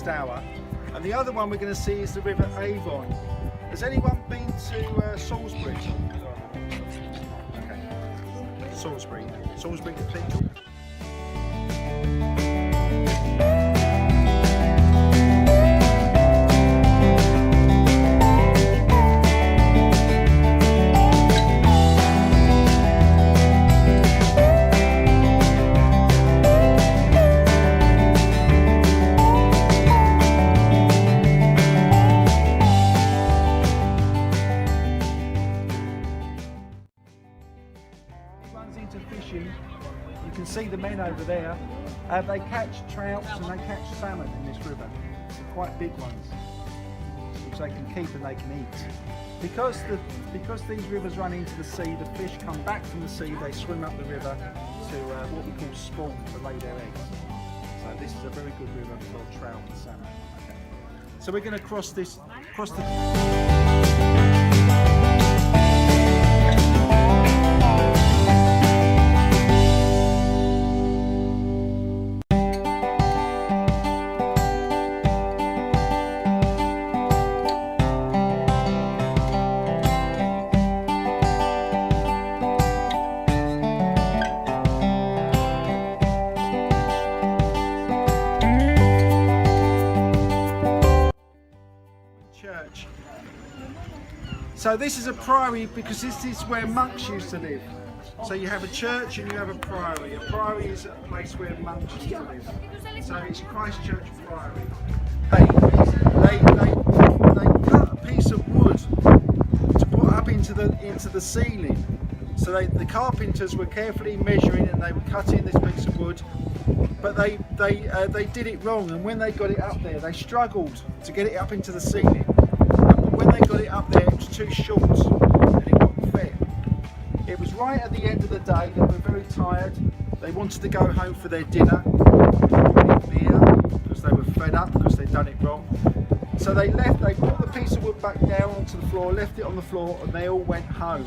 Stour, and the other one we're going to see is the River Avon. Has anyone been to Salisbury? Okay. Salisbury Cathedral. Into fishing, you can see the men over there. They catch trouts and they catch salmon in this river. They're quite big ones, which they can keep and they can eat. Because these rivers run into the sea, the fish come back from the sea. They swim up the river to what we call spawn, to lay their eggs. So this is a very good river for trout and salmon. Okay. So we're going to cross the. Church. So this is a priory because this is where monks used to live. So you have a church and you have a priory. A priory is a place where monks used to live. So it's Christchurch Priory. They cut a piece of wood to put up into the ceiling. So the carpenters were carefully measuring and they were cutting this piece of wood. But they did it wrong, and when they got it up there, they struggled to get it up into the ceiling. But when they got it up there, it was too short and it wasn't fair. It was right at the end of the day. They were very tired. They wanted to go home for their dinner, beer, because they were fed up because they'd done it wrong. So they left. They brought the piece of wood back down onto the floor, left it on the floor, and they all went home.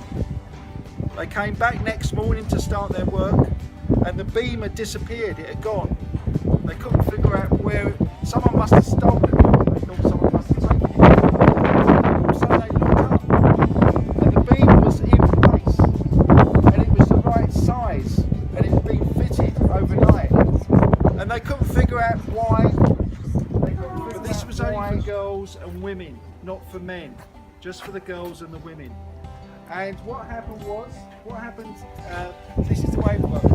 They came back next morning to start their work, and the beam had disappeared, it had gone. They couldn't figure out where, someone must have stolen it. They thought someone must have taken it. So they looked up, and the beam was in place, and it was the right size, and it had been fitted overnight. And they couldn't figure out why. But this was only for girls and women, not for men, just for the girls and the women. And what happened, this is the way it worked.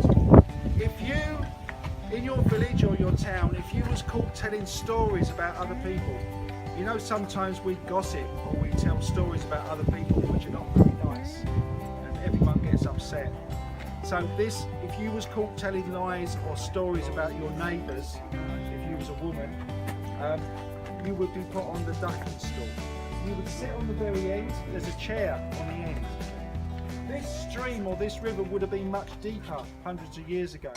If you, in your village or your town, if you was caught telling stories about other people, you know sometimes we gossip or we tell stories about other people which are not very nice, and everyone gets upset. So if you was caught telling lies or stories about your neighbours, if you was a woman, you would be put on the ducking stool. You would sit on the very end, there's a chair on the end. This stream or this river would have been much deeper hundreds of years ago.